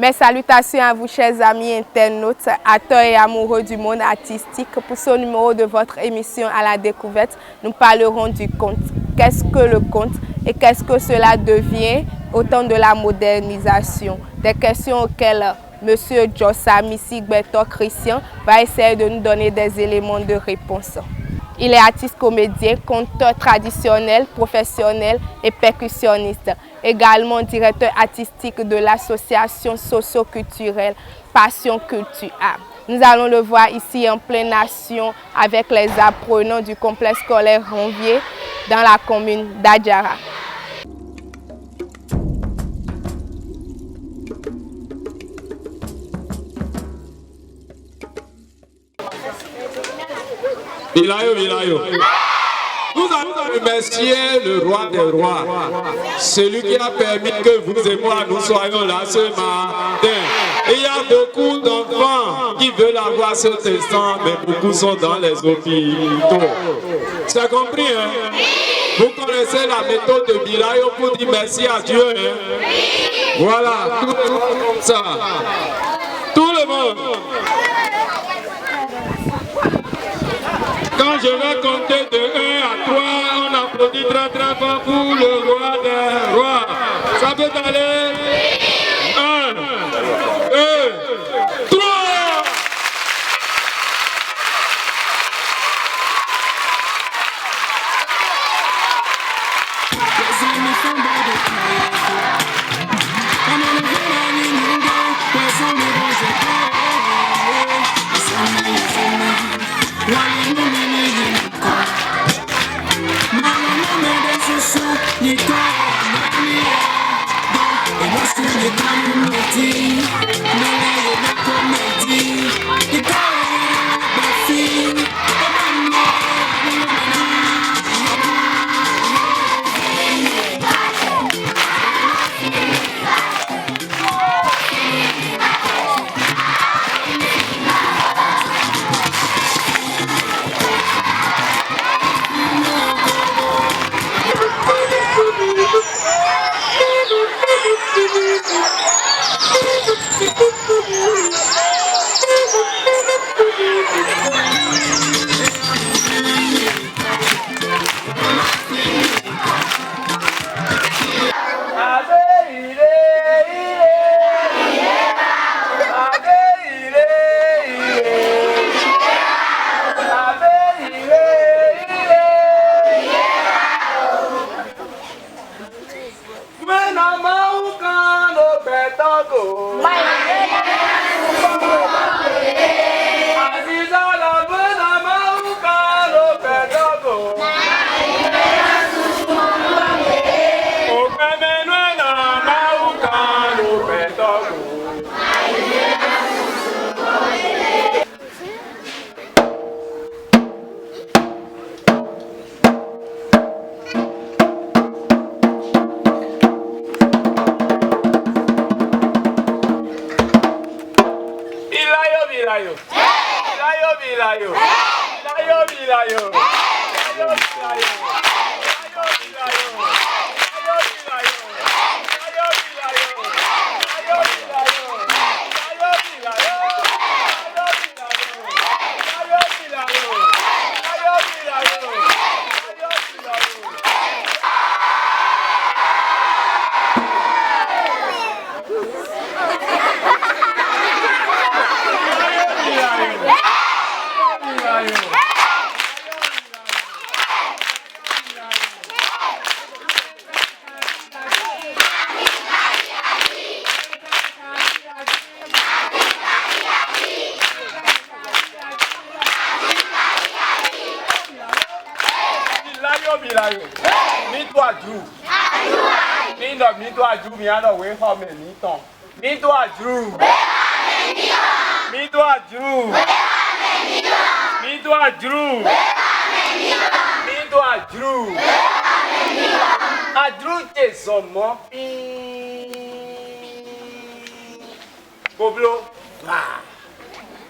Mes salutations à vous, chers amis internautes, acteurs et amoureux du monde artistique. Pour ce numéro de votre émission à la découverte, nous parlerons du conte. Qu'est-ce que le conte et qu'est-ce que cela devient au temps de la modernisation? Des questions auxquelles M. Jossa Missigbeto Christian va essayer de nous donner des éléments de réponse. Il est artiste comédien, conteur traditionnel, professionnel et percussionniste. Également directeur artistique de l'association socio-culturelle Passion Culture Art. Nous allons le voir ici en pleine action avec les apprenants du complexe scolaire Ranvier dans la commune d'Adjara. Vilayo. Nous allons remercier le roi des rois, celui qui a permis que vous et moi nous soyons là ce matin. Et il y a beaucoup d'enfants qui veulent avoir cet instant, mais beaucoup sont dans les hôpitaux. C'est compris, hein? Vous connaissez la méthode de Vilayo pour dire merci à Dieu, hein? Voilà, tout le monde comme ça. Tout le monde. Quand je vais compter de 1 à 3, on applaudit très très fort pour le roi des rois. Ça peut aller. 1, 2, 3.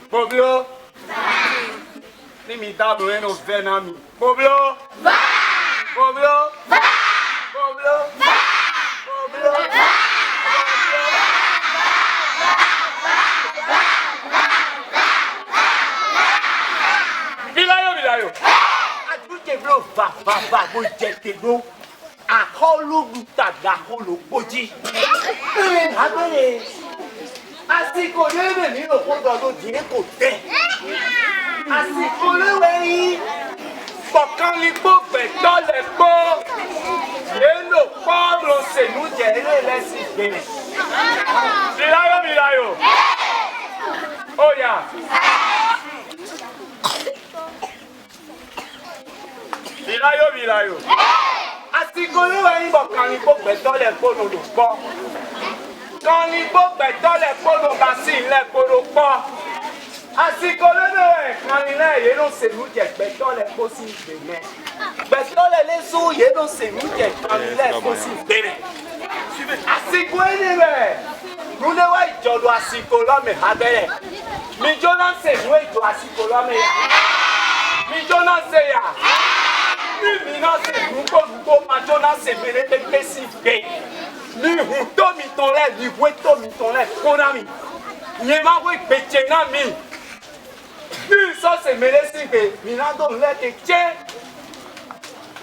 Boblo, limitado en los venami. Boblo, Boblo, Boblo, Boblo. lo va bo jete do. Aholo luta da holo boji. Abele. Asiko lebe ni lo fodo lo die ko te. Asiko lewe yi. Bokan li po pe to le po. Le lo po lo se nu je ele le si gbe. Milayo. Oh yeah. Milayo. Asiko lewe yi bokan li po pe to le po lo po. Kan li po pe to le po lo ba si le po lo po. Asiko lewe kan li le ye lo se nu je pe to le po si gbe me. Betole le so ye no se mu je kamile ko si bere. Asiko enebe. Rune wa ijodo asiko lo me abere. Mi jona se nu ijo asiko lo me ya. Mi jona se ya. Mi na se nu ko ma jona se bere te si be. Mi hu to mi ton le, mi we to mi ton le ko na mi. Nye ma we peche na mi. Mi so se mere si be, mi na do le te che.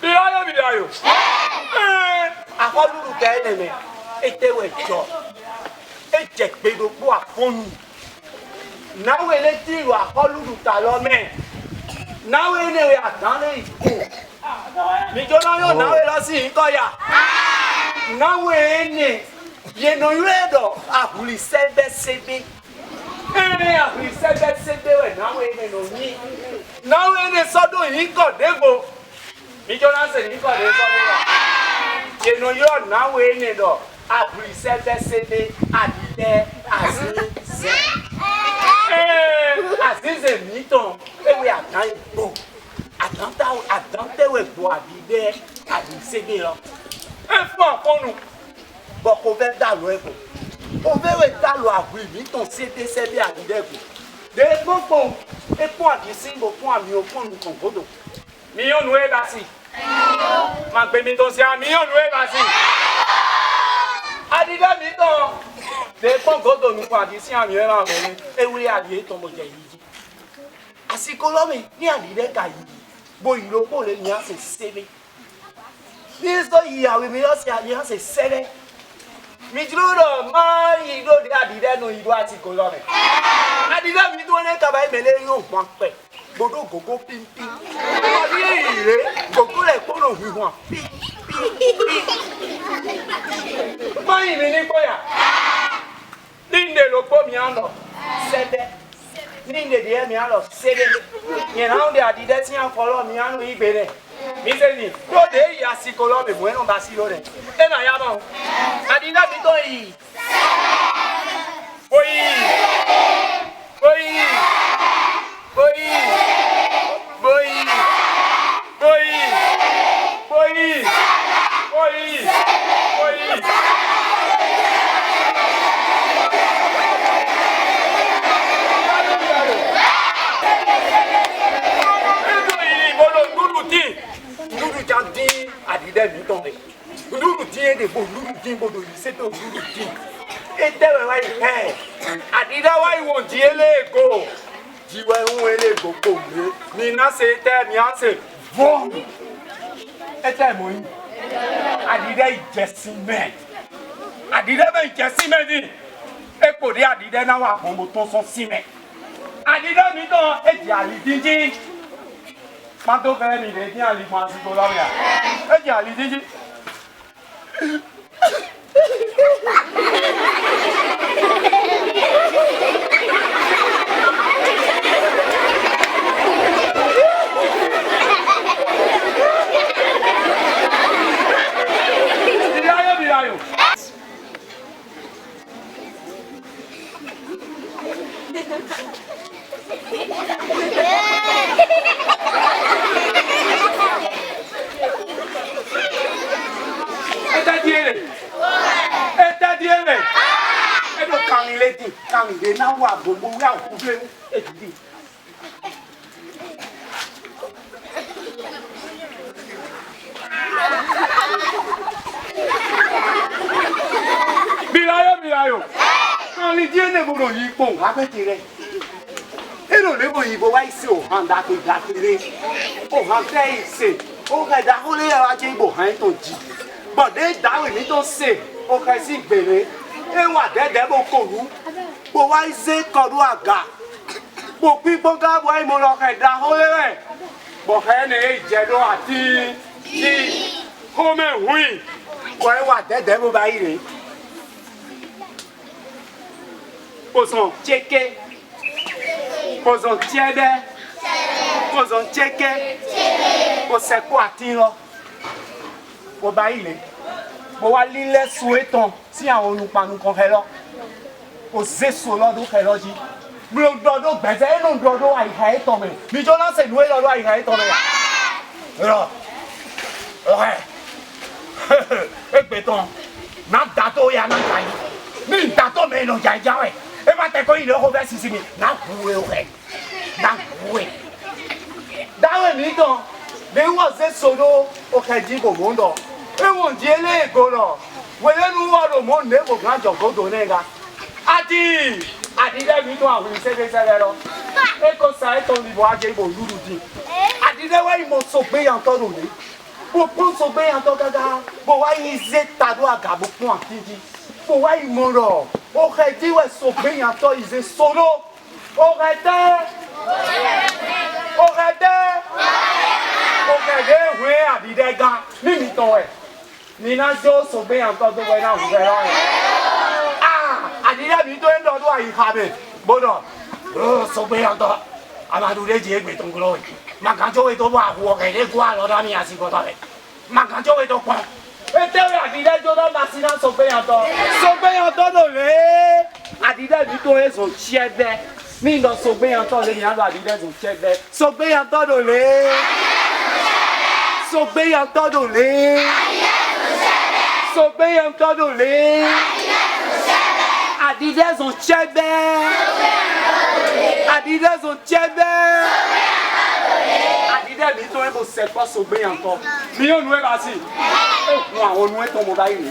Milayo. Akọlùrù kẹ́lẹ̀ mẹ́, ètèwé jọ, èjẹ̀ gbèdókò àfọ́nù. Náwó elétí ìlú akọlùrù ta lọ mẹ́. Náwó eléwé àdánlé ìkó. Níjọ́nà yóò náwó lọ sí ìkọ́yà. Náwó ẹni yẹnu yúrẹ́dọ̀ àbúlí sẹ́bẹ́sẹ́bẹ́. Ẹni àbúlí sẹ́bẹ́sẹ́bẹ́ wẹ̀ náwó ẹni lò ní. Náwó ẹni sọ́dún yìí kọ̀ débò. Mijona se ni ko de so mi wa. Yenu yo nawo eni do. Aburi sebe adide azize. Azize mi ton. Ewe atan igbo. Atante we gbo adide adisebe lo. Fún àfọ́nù. Bọ̀ kò fẹ́ dàlú ẹ̀kọ́. Kò fẹ́ wẹ̀ dàlú àbúrò mi tàn sebe adide ẹ̀kọ́. De gbogbo epo adisi bo fún àmì òfún nǹkan gbọdọ̀. Mi yóò nu ẹ̀ bá sí. Ma gbe mi tó ṣe àmì yóò nu ẹ̀ bá sí. Adida mi tán. De pọ́n gbọdọ̀ nu fún àdìsí àmì ẹ̀ máa wọlé. Ewúrẹ́ adìyẹ tán mo jẹ yìí. Àsìkò lọ́mì ní àdìdẹ́ kà yìí. Bo ìlókò lè ní àṣẹ sẹ́lẹ̀. Ní sọ ìyàwó mi lọ́sẹ̀ àdìyẹ àṣẹ sẹ́lẹ̀. Mi dúró máa yí lóde àdìdẹ́ nu ìlú àsìkò lọ́mì. Àdìdẹ́ mi tó ní kaba ìmẹ̀lẹ́ yóò pọ́n pẹ̀. Gbogbo gogo pínpín. Ọdí ìrè gbogbo rẹ̀ kúrò wíwọ̀n pínpín. Máyì mi ní gbóyà. Níndé ló gbó mi á lọ sẹ́dẹ́. Níndé díẹ̀ mi á lọ sẹ́dẹ́. Yẹn náà ń de àdìdẹ́ tí wọ́n fọlọ́ mi á nù ìgbé rẹ̀. Mi ṣe ni lóde yìí àsìkò lọ́mì mú ẹnu bá sí lóde. Ẹ nà yá mọ́. Àdìdẹ́ mi tó yìí. Oyi. Adìdẹ́ mi tán rẹ̀. Lúrù díẹ̀ dè bò lúrù díẹ̀ gbọdọ̀ yìí ṣètò lúrù díẹ̀. Ètẹ̀wẹ̀ wáyé ẹ̀. Adìdẹ́ wáyé wọ̀n di eléègò. Jíwẹ̀ ń wọ eléègò kò lé. Ní iná ṣe tẹ́ mi á ṣe bọ́ọ̀lù. Ẹ tẹ́ mọ̀ yín. Adìdẹ́ ìjẹsí mẹ́. Adìdẹ́ bẹ́ ìjẹsí mẹ́ ni. Epo dé adìdẹ́ náà wà fún mo tó sọ sí mẹ́. Adìdẹ́ mi tán èjì àlìdíjí. Pátó fẹ́ mi lè dín àlìfọ́n àsìkò lọ́rẹ̀ à. Èjì àlìdíjí. Birayo. Kàmìlé náà wà gbogbo wí àwọn òkúté èdìdì. Birayo. Kàmìlé díẹ̀ ní gbogbo yìí pọ̀ wá pẹ́tì rẹ̀. Èrò lébò yìí bó wáyé sí òhàn dàkúdàkúrẹ́. Òhàn tẹ́ ìsè. ok dáhùn lé ẹ̀rọ ajé ìbò hàn tó jí bọ̀dé dáhùn mi tó ṣe ok sí gbèrè ẹ̀wọ̀n àdẹ́dẹ́ bó kòrú bó wá ṣe kọ̀ọ̀dú àga bó pípọ́ gáàbọ̀ ìmọ̀ lọ́kẹ̀ dáhùn lé rẹ̀ bọ̀kẹ́ ní ìjẹ́dọ̀ àti tí kọ́mẹ̀ wíìn kọ́ ẹ̀wọ̀n àdẹ́dẹ́ bó bá yìí rè kòsàn tséké kòsàn tiẹ́dẹ́ kòsàn tséké kòsẹ̀kú àti lọ bó bá yìí rè bó wá lílẹ̀ sùn ètò sí àwọn olùpanu kan kẹ lọ kò zéso lọ́dún kẹ lọ jí mi ò dọ̀dọ̀ gbẹ̀sẹ̀ ẹnu dọ̀dọ̀ àyíká ètò mi mi jọ náà sèlú ẹ̀ lọ́dọ̀ àyíká ètò mi rọ ọ̀rẹ́ ẹgbẹ́ tán náà dàtọ̀ ya náà jà yìí mi dàtọ̀ mi lọ jà ìjà rẹ̀ ẹ bá tẹ̀ kọ́ ilé ọkọ̀ bẹ́ẹ̀ sisi mi náà kúwe rẹ̀ náà kúwe dáwọ̀ mi tán bí wọ́n zéso ló ọkẹ́ jí kò mọ́ lọ ewu ndi elego lọ wele nu wọlọ mọ ne ko gan jọgọdọ ne ka adi dẹ mi tún àwọn ìṣẹ̀lẹ̀ lọ e ko sa e tó níbo ajé ibo lulu di adi dẹ wáyé mo sọgbẹ yàtọ̀ lòlẹ bó pọn sọgbẹ yàtọ̀ gàgà bó wáyé ṣe tàdó àgàbọ pọn àkíndí bó wáyé mọ lọ ó kẹ díwẹ sọgbẹ yàtọ̀ ìṣe sọlọ ó kẹ dẹ ó kẹ dẹ ó kẹ dẹ wẹ adi dẹ gan mímí tán ẹ. Nina jo sọgbẹ yàtọ̀ tó wẹ náà fúnfẹ lọ yẹ àdìyẹ mi tó ń lọ́dún àyíká mi gbọ́dọ̀ sọgbẹ yàtọ̀ amadu de jẹ gbẹ tó ń gbọlọ yìí màkàjọwé tó bọ àwọ kẹlẹ kó àlọdà mi àsìkò tọ rẹ màkàjọwé tó pọn ètèwé àdìyẹ tó náà máa sinna sọgbẹ yàtọ̀ ló lé àdìyẹ mi tó ń sọ tiẹ bẹ mi lọ sọgbẹ yàtọ̀ lé yàrá àdìyẹ sọ tiẹ bẹ sọgbẹ yàtọ̀ ló lé sọgbẹ yàtọ̀ ló lé. Sọgbẹ́ encore dolé. Adidas on tchèbé. Adidas on tchèbé. Adidas mi tó ń bò sẹ́kọ̀ sọgbẹ́ encore. Mi yóò nu ẹ bá sí. Nu àwọn nu ẹ tó mo báyìí ni.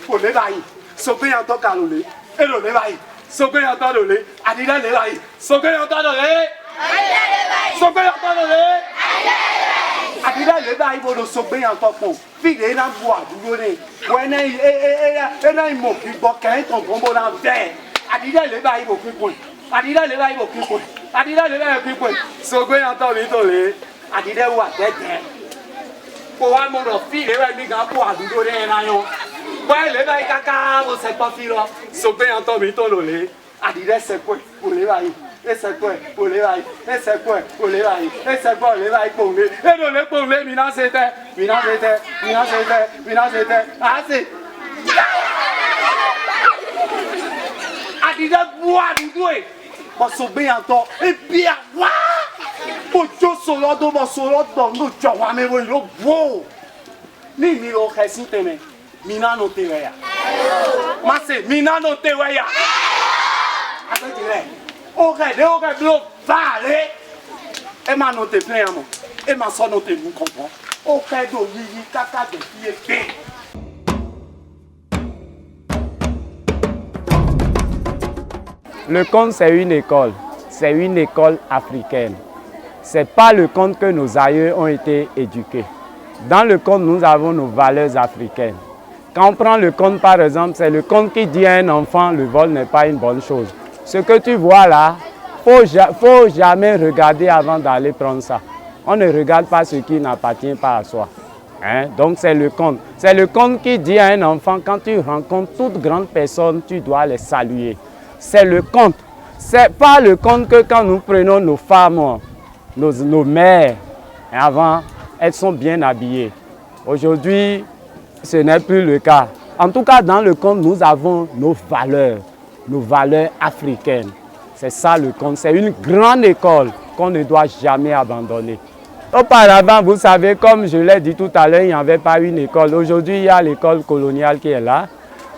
Kò lé báyìí. Sọgbẹ́ encore kà lólé. E lò lé báyìí. Sọgbẹ́ encore dolé. Adidas lé báyìí. Sọgbẹ́ encore dolé. Sọgbẹ́ encore dolé. Adidas lé báyìí bò lọ sọgbẹ́ encore pọ̀. Fìdí náà bu àdúgbò ní wọ́n ẹ̀ná ìmọ̀ kíkọ́ kẹ́hìn tó ń bọ̀ náà bẹ́ẹ̀ Adidas lè bá ibò kíkọ́ Adidas lè bá ibò kíkọ́ Adidas lè bá ibò kíkọ́ sọgbẹ́ yàn tọ́ mi tó lé Adidas wà tẹ́tẹ́ kó wá mọ̀ lọ fìdí rẹ̀ ní ká bu àdúgbò ní ẹ̀ná yọ wọ́n lè bá yìí káká ó sẹ́kọ́ fi lọ sọgbẹ́ yàn tọ́ mi tó lò lé Adidas sẹ́kọ́ kò lè báyìí ese kwe ole bai ese kwe ole bai ese kwe ole bai pole e do le pole mi na se te asi Adidas boa dudu e mo so gbe yan to e bi awa ojo solo do mo solo do no jo wa me wo lo bo ni mi lo kesi teme mi na no te we ya ma se mi na no te we ya ati le ok, bloc, vale. Et ma note plein à moi. Et ma son note vous comprend. Ok, do yiji kaka de pied. Le conte, c'est une école. C'est une école africaine. Ce n'est pas le conte que nos aïeux ont été éduqués. Dans le conte, nous avons nos valeurs africaines. Quand on prend le conte, par exemple, c'est le conte qui dit à un enfant, le vol n'est pas une bonne chose. Ce que tu vois là, faut jamais regarder avant d'aller prendre ça. On ne regarde pas ce qui n'appartient pas à soi. Hein? Donc c'est le conte. C'est le conte qui dit à un enfant, quand tu rencontres toute grande personne, tu dois les saluer. C'est le conte. Ce n'est pas le conte que quand nous prenons nos femmes, nos mères, avant, elles sont bien habillées. Aujourd'hui, ce n'est plus le cas. En tout cas, dans le conte, nous avons nos valeurs africaines. C'est ça le conte. C'est une grande école qu'on ne doit jamais abandonner. Auparavant, vous savez, comme je l'ai dit tout à l'heure, il n'y avait pas une école. Aujourd'hui, il y a l'école coloniale qui est là.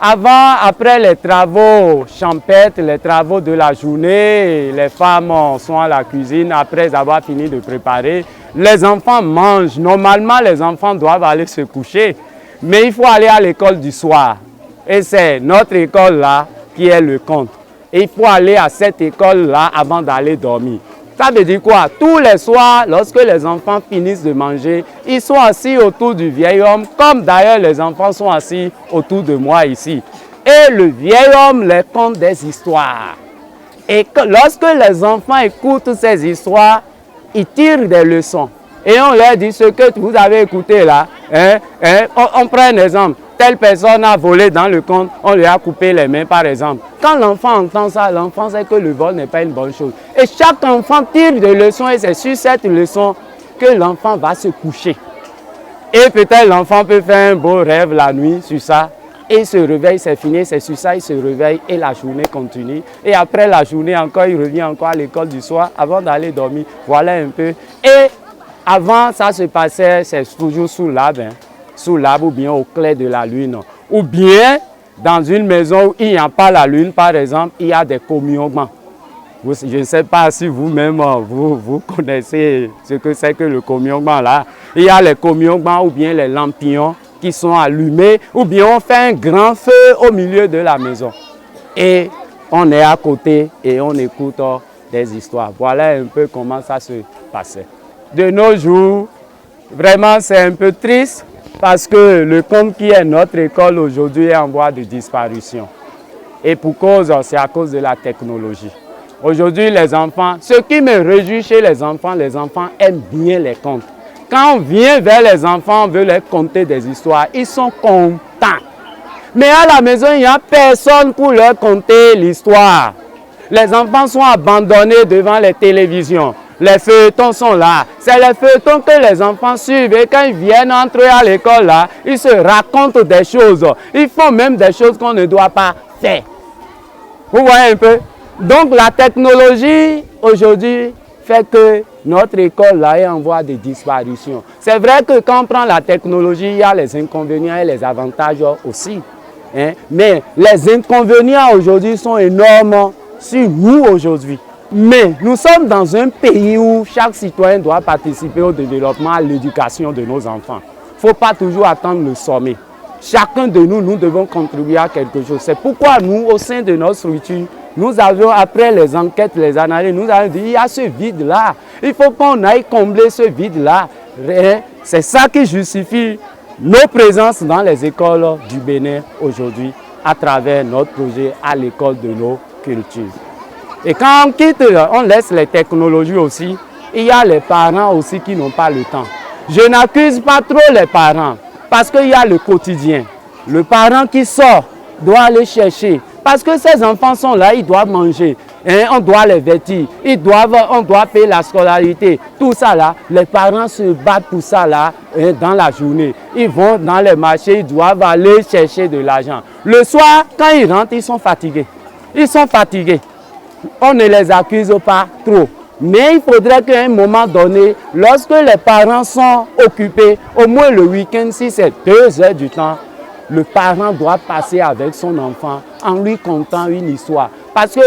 Avant, après les travaux champêtres, les travaux de la journée, les femmes sont à la cuisine après avoir fini de préparer. Les enfants mangent. Normalement, les enfants doivent aller se coucher. Mais il faut aller à l'école du soir. Et c'est notre école là qui est le conte. Et il faut aller à cette école là avant d'aller dormir. Ça veut dire quoi? Tous les soirs, lorsque les enfants finissent de manger, ils sont assis autour du vieil homme, comme d'ailleurs les enfants sont assis autour de moi ici. Et le vieil homme leur conte des histoires. Et lorsque les enfants écoutent ces histoires, ils tirent des leçons. Et on leur dit ce que vous avez écouté là. On prend un exemple. Telle personne a volé dans le conte, on lui a coupé les mains par exemple. Quand l'enfant entend ça, l'enfant sait que le vol n'est pas une bonne chose. Et chaque enfant tire des leçons et c'est sur cette leçon que l'enfant va se coucher. Et peut-être l'enfant peut faire un beau rêve la nuit sur ça. Et il se réveille, c'est fini, c'est sur ça, il se réveille et la journée continue. Et après la journée encore, il revient encore à l'école du soir avant d'aller dormir. Voilà un peu. Et avant, ça se passait, c'est toujours sous l'arbre. Sous l'arbre ou bien au clair de la lune. Ou bien dans une maison où il n'y a pas la lune, par exemple, il y a des communions. Je ne sais pas si vous-même, vous connaissez ce que c'est que le communion là. Il y a les communions ou bien les lampions qui sont allumés, ou bien on fait un grand feu au milieu de la maison. Et on est à côté et on écoute des histoires. Voilà un peu comment ça se passait. De nos jours, vraiment c'est un peu triste parce que le conte qui est notre école aujourd'hui est en voie de disparition. Et pour cause, c'est à cause de la technologie. Aujourd'hui, les enfants, ce qui me réjouit chez les enfants aiment bien les contes. Quand on vient vers les enfants, on veut leur conter des histoires, ils sont contents. Mais à la maison, il n'y a personne pour leur conter l'histoire. Les enfants sont abandonnés devant les télévisions. Les feuilletons sont là. C'est les feuilletons que les enfants suivent. Et quand ils viennent entrer à l'école, là, ils se racontent des choses. Ils font même des choses qu'on ne doit pas faire. Vous voyez un peu? Donc la technologie aujourd'hui fait que notre école là est en voie de disparition. C'est vrai que quand on prend la technologie, il y a les inconvénients et les avantages aussi. Mais les inconvénients aujourd'hui sont énormes sur nous aujourd'hui. Mais nous sommes dans un pays où chaque citoyen doit participer au développement, à l'éducation de nos enfants. Il ne faut pas toujours attendre le sommet. Chacun de nous, nous devons contribuer à quelque chose. C'est pourquoi nous, au sein de notre structure, nous avions, après les enquêtes, les analyses, nous avons dit, il y a ce vide-là. Il faut qu'on aille combler ce vide-là. C'est ça qui justifie nos présences dans les écoles du Bénin aujourd'hui, à travers notre projet à l'école de nos cultures. Et quand on quitte, on laisse les technologies aussi, il y a les parents aussi qui n'ont pas le temps. Je n'accuse pas trop les parents, parce qu'il y a le quotidien. Le parent qui sort doit aller chercher. Parce que ces enfants sont là, ils doivent manger. On doit les vêtir. On doit payer la scolarité. Tout ça là, les parents se battent pour ça là, dans la journée. Ils vont dans les marchés, ils doivent aller chercher de l'argent. Le soir, quand ils rentrent, ils sont fatigués. Ils sont fatigués. On ne les accuse pas trop. Mais il faudrait qu'à un moment donné, lorsque les parents sont occupés, au moins le week-end, si c'est 2 heures du temps, le parent doit passer avec son enfant en lui contant une histoire. Parce que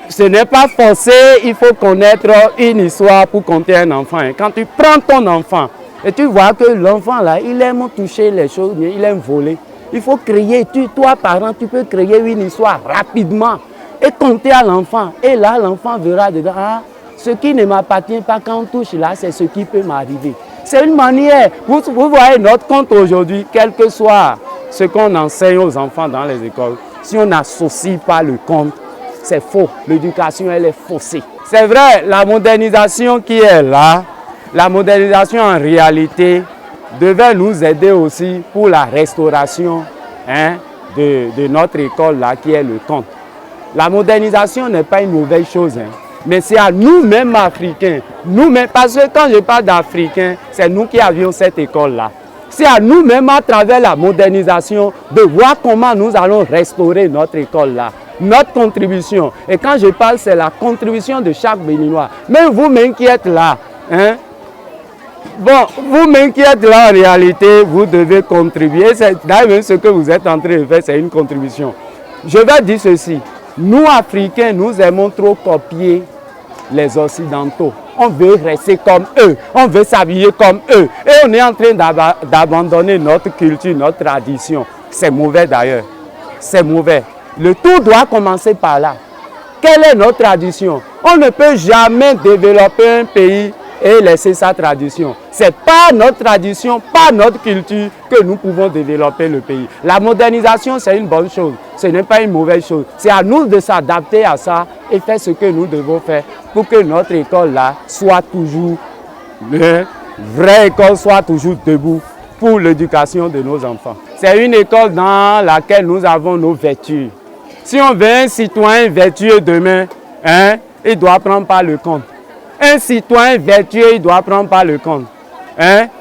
ce n'est pas forcé, il faut connaître une histoire pour conter un enfant. Quand tu prends ton enfant et tu vois que l'enfant là, il aime toucher les choses, il aime voler. Il faut créer, toi parent, tu peux créer une histoire rapidement et conter à l'enfant. Et là, l'enfant verra dedans, ah, ce qui ne m'appartient pas quand on touche là, c'est ce qui peut m'arriver. C'est une manière, vous voyez notre conte aujourd'hui, quel que soit ce qu'on enseigne aux enfants dans les écoles, si on n'associe pas le conte, c'est faux. L'éducation, elle est faussée. C'est vrai, la modernisation qui est là, la modernisation en réalité devait nous aider aussi pour la restauration de notre école là, qui est le conte. La modernisation n'est pas une mauvaise chose, mais c'est à nous-mêmes Africains, nous-mêmes, parce que quand je parle d'Africains, c'est nous qui avions cette école-là. C'est à nous-mêmes, à travers la modernisation, de voir comment nous allons restaurer notre école-là, notre contribution. Et quand je parle, c'est la contribution de chaque Béninois. Même vous-même qui êtes là, bon, vous-même qui êtes là en réalité, vous devez contribuer. D'ailleurs, ce que vous êtes en train de faire, c'est une contribution. Je vais dire ceci. Nous, Africains, nous aimons trop copier les Occidentaux. On veut rester comme eux, on veut s'habiller comme eux. Et on est en train d'abandonner notre culture, notre tradition. C'est mauvais d'ailleurs, c'est mauvais. Le tout doit commencer par là. Quelle est notre tradition? On ne peut jamais développer un pays et laisser sa tradition. C'est par notre tradition, par notre culture que nous pouvons développer le pays. La modernisation, c'est une bonne chose, ce n'est pas une mauvaise chose. C'est à nous de s'adapter à ça et faire ce que nous devons faire pour que notre école là soit toujours, une vraie école soit toujours debout pour l'éducation de nos enfants. C'est une école dans laquelle nous avons nos vertus. Si on veut un citoyen vertueux demain, il doit prendre par le compte. Un citoyen vertueux, il doit prendre par le compte.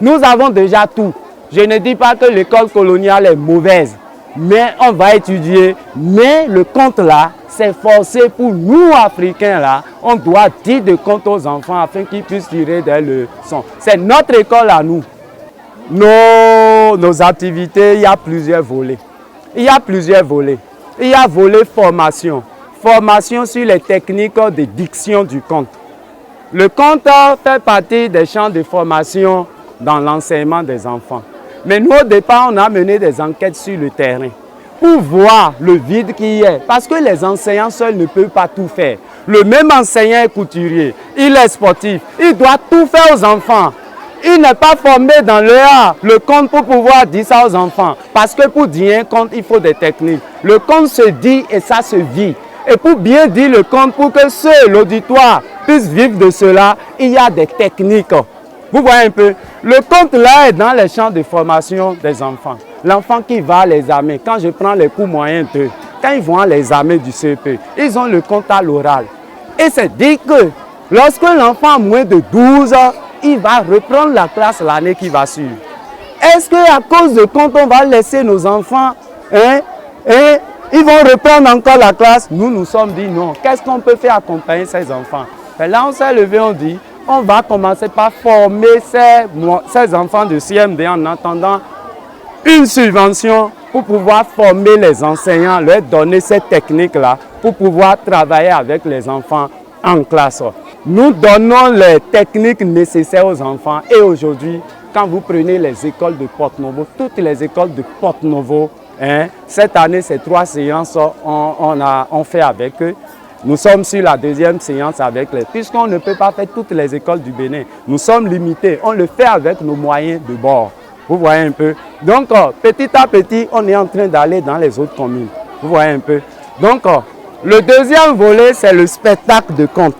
Nous avons déjà tout. Je ne dis pas que l'école coloniale est mauvaise, mais on va étudier. Mais le compte là, c'est forcé pour nous Africains là. On doit dire de compte aux enfants afin qu'ils puissent tirer des leçons. C'est notre école à nous. Nos activités, il y a plusieurs volets. Il y a plusieurs volets. Il y a volet formation. Formation sur les techniques de diction du conte. Le conte fait partie des champs de formation dans l'enseignement des enfants. Mais nous, au départ, on a mené des enquêtes sur le terrain pour voir le vide qu'il y a. Parce que les enseignants seuls ne peuvent pas tout faire. Le même enseignant est couturier, il est sportif, il doit tout faire aux enfants. Il n'est pas formé dans le conte pour pouvoir dire ça aux enfants. Parce que pour dire un conte, il faut des techniques. Le conte se dit et ça se vit. Et pour bien dire le conte, pour que l'auditoire puisse vivre de cela, il y a des techniques. Vous voyez un peu, le conte là est dans les champs de formation des enfants. L'enfant qui va à l'examen, quand je prends les cours moyens d'eux, quand ils vont à l'examen du CEP, ils ont le conte à l'oral. Et c'est dit que lorsque l'enfant a moins de 12 ans, il va reprendre la classe l'année qui va suivre. Est-ce qu'à cause de conte, on va laisser nos enfants, ils vont reprendre encore la classe? Nous nous sommes dit non. Qu'est-ce qu'on peut faire accompagner ces enfants? Et là, on s'est levé, on dit, on va commencer par former ces enfants de CMD en attendant une subvention pour pouvoir former les enseignants, leur donner cette technique-là pour pouvoir travailler avec les enfants en classe. Nous donnons les techniques nécessaires aux enfants et aujourd'hui, quand vous prenez les écoles de Porte-Novo, toutes les écoles de Porte-Novo, cette année, ces 3 séances, on fait avec eux. Nous sommes sur la 2e séance avec les... Puisqu'on ne peut pas faire toutes les écoles du Bénin, nous sommes limités. On le fait avec nos moyens de bord. Vous voyez un peu. Donc, petit à petit, on est en train d'aller dans les autres communes. Vous voyez un peu. Donc, le deuxième volet, c'est le spectacle de contes.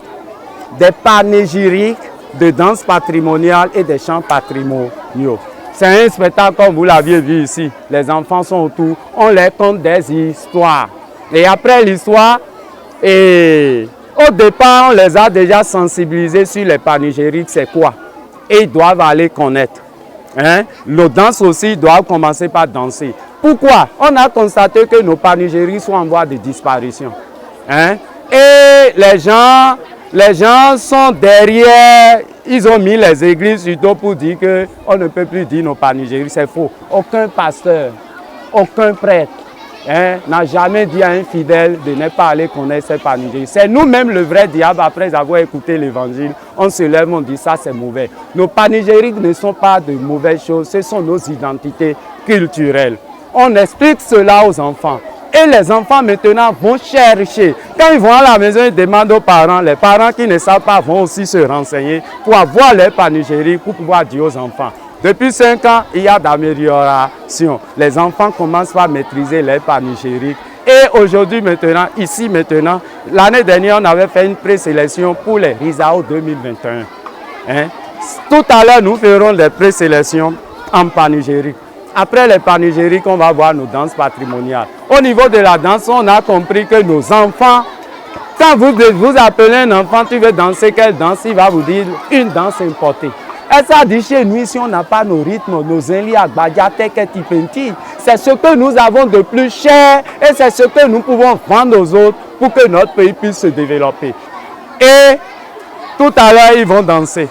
Des panégyriques, de danse patrimoniale et des chants patrimoniaux. C'est un spectacle comme vous l'aviez vu ici. Les enfants sont autour, on leur conte des histoires. Et après l'histoire, au départ, on les a déjà sensibilisés sur les panégyriques, c'est quoi. Et ils doivent aller connaître. Le danse aussi, ils doivent commencer par danser. Pourquoi? On a constaté que nos panégyriques sont en voie de disparition. Et les gens sont derrière, ils ont mis les églises surtout pour dire qu'on ne peut plus dire nos panégyriques, c'est faux. Aucun pasteur, aucun prêtre n'a jamais dit à un fidèle de ne pas aller connaître ces panégyriques. C'est nous-mêmes le vrai diable, après avoir écouté l'évangile, on se lève, on dit ça c'est mauvais. Nos panégyriques ne sont pas de mauvaises choses, ce sont nos identités culturelles. On explique cela aux enfants. Et les enfants maintenant vont chercher. Quand ils vont à la maison, ils demandent aux parents. Les parents qui ne savent pas vont aussi se renseigner pour avoir les panégyriques, pour pouvoir dire aux enfants. Depuis 5 ans, il y a d'amélioration. Les enfants commencent à maîtriser les panégyriques. Et aujourd'hui maintenant, ici maintenant, l'année dernière, on avait fait une présélection pour les Rizao 2021. Tout à l'heure, nous ferons les présélections en panégyrique. Après les panégyriques, on va voir nos danses patrimoniales. Au niveau de la danse, on a compris que nos enfants, quand vous appelez un enfant, tu veux danser quelle danse, il va vous dire une danse importée. Et ça dit chez nous, si on n'a pas nos rythmes, nos enlis, agbadia, teke, tipenti, c'est ce que nous avons de plus cher et c'est ce que nous pouvons vendre aux autres pour que notre pays puisse se développer. Et tout à l'heure, ils vont danser.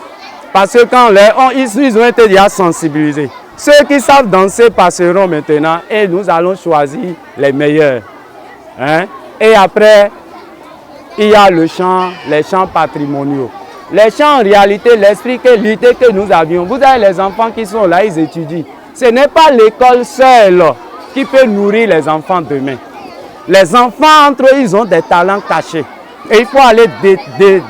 Parce que quand ils ont été déjà sensibilisés. Ceux qui savent danser passeront maintenant et nous allons choisir les meilleurs. Et après, il y a les chants patrimoniaux. Les chants, en réalité, l'esprit, l'idée que nous avions. Vous avez les enfants qui sont là, ils étudient. Ce n'est pas l'école seule qui peut nourrir les enfants demain. Les enfants, entre eux, ils ont des talents cachés. Et il faut aller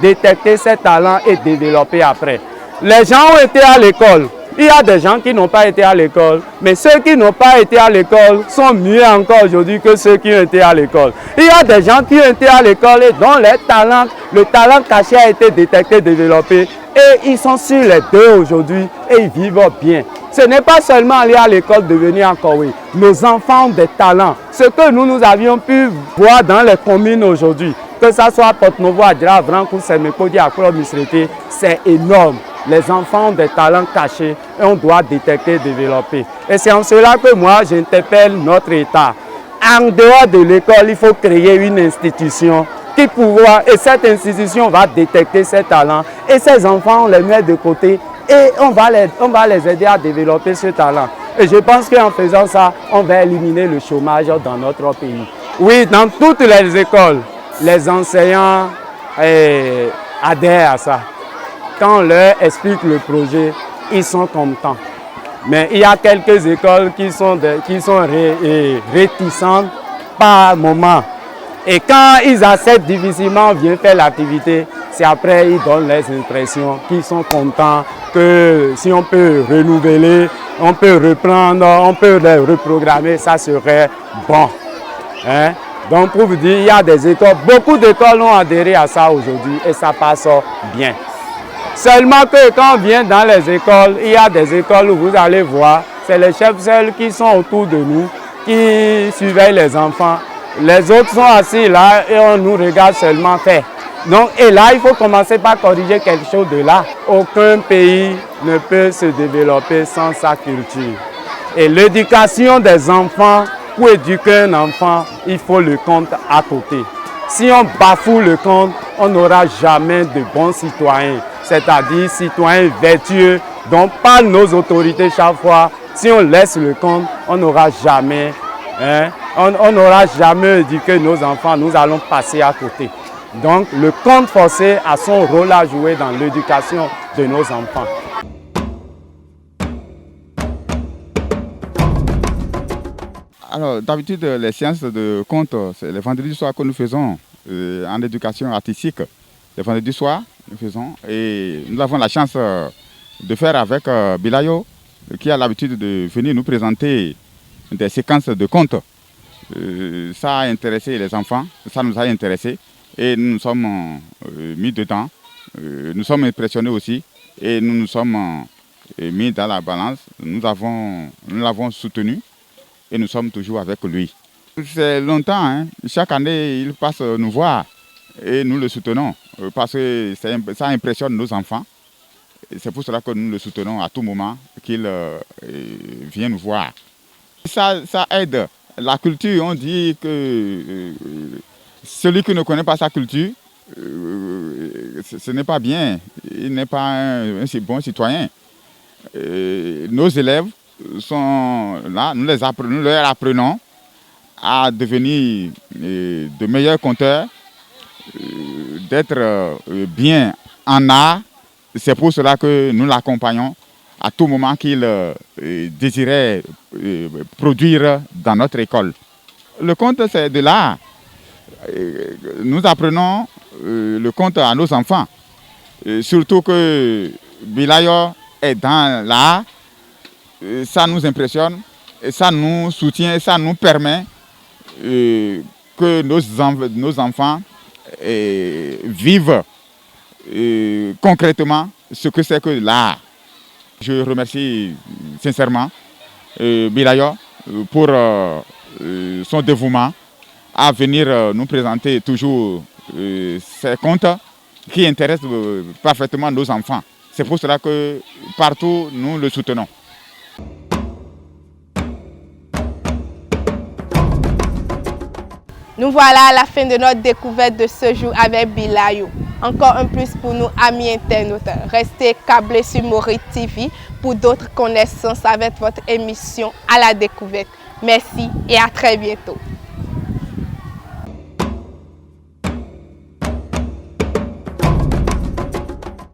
détecter ces talents et développer après. Les gens ont été à l'école. Il y a des gens qui n'ont pas été à l'école, mais ceux qui n'ont pas été à l'école sont mieux encore aujourd'hui que ceux qui ont été à l'école. Il y a des gens qui ont été à l'école et dont le talent caché a été détecté, développé, et ils sont sur les deux aujourd'hui et ils vivent bien. Ce n'est pas seulement aller à l'école devenir un Kowe. Nos enfants ont des talents. Ce que nous avions pu voir dans les communes aujourd'hui, que ce soit Porte-Novo, Adjara, Vrankou, Semekodi, Akro, Misrete, c'est énorme. Les enfants ont des talents cachés et on doit détecter et développer. Et c'est en cela que moi, j'interpelle notre État. En dehors de l'école, il faut créer une institution qui pourra, et cette institution va détecter ces talents. Et ces enfants, on les met de côté et on va les aider à développer ce talent. Et je pense qu'en faisant ça, on va éliminer le chômage dans notre pays. Oui, dans toutes les écoles, les enseignants adhèrent à ça. Quand on leur explique le projet, ils sont contents. Mais il y a quelques écoles qui sont réticentes par moment. Et quand ils acceptent difficilement, viennent faire l'activité, c'est après ils donnent les impressions qu'ils sont contents, que si on peut renouveler, on peut reprendre, on peut les reprogrammer, ça serait bon. Hein? Donc pour vous dire, il y a des écoles, beaucoup d'écoles ont adhéré à ça aujourd'hui et ça passe bien. Seulement que quand on vient dans les écoles, il y a des écoles où vous allez voir, c'est les chefs seuls qui sont autour de nous, qui surveillent les enfants. Les autres sont assis là et on nous regarde seulement faire. Donc, et là, il faut commencer par corriger quelque chose de là. Aucun pays ne peut se développer sans sa culture. Et l'éducation des enfants, pour éduquer un enfant, il faut le compte à côté. Si on bafoue le compte, on n'aura jamais de bons citoyens. C'est-à-dire citoyens vertueux, dont parlent nos autorités chaque fois. Si on laisse le compte, on n'aura jamais, on n'aura jamais éduqué nos enfants, nous allons passer à côté. Donc le compte forcé a son rôle à jouer dans l'éducation de nos enfants. Alors d'habitude, les séances de compte, c'est les vendredis soirs que nous faisons en éducation artistique. Les vendredis soirs, nous faisons et nous avons la chance de faire avec Bilayo qui a l'habitude de venir nous présenter des séquences de contes. Ça a intéressé les enfants, ça nous a intéressés et nous nous sommes mis dedans. Nous sommes impressionnés aussi et nous nous sommes mis dans la balance. Nous l'avons soutenu et nous sommes toujours avec lui. C'est longtemps, hein. Chaque année il passe nous voir et nous le soutenons parce que ça impressionne nos enfants. C'est pour cela que nous le soutenons à tout moment qu'il vient nous voir. Ça aide. La culture, on dit que celui qui ne connaît pas sa culture, ce n'est pas bien, il n'est pas un bon citoyen. Nos élèves sont là, nous leur apprenons à devenir de meilleurs conteurs, d'être bien en art. C'est pour cela que nous l'accompagnons à tout moment qu'il désirait produire dans notre école. Le conte, c'est de l'art. Nous apprenons le conte à nos enfants. Surtout que Bilayo est dans l'art. Ça nous impressionne, et ça nous soutient, et ça nous permet que nos enfants vivent concrètement ce que c'est que l'art. Je remercie sincèrement Bilayo pour son dévouement à venir nous présenter toujours ces contes qui intéressent parfaitement nos enfants. C'est pour cela que partout nous le soutenons. Nous voilà à la fin de notre découverte de ce jour avec Bilayo. Encore un plus pour nous, amis internautes. Restez câblés sur Morit TV pour d'autres connaissances avec votre émission à la découverte. Merci et à très bientôt.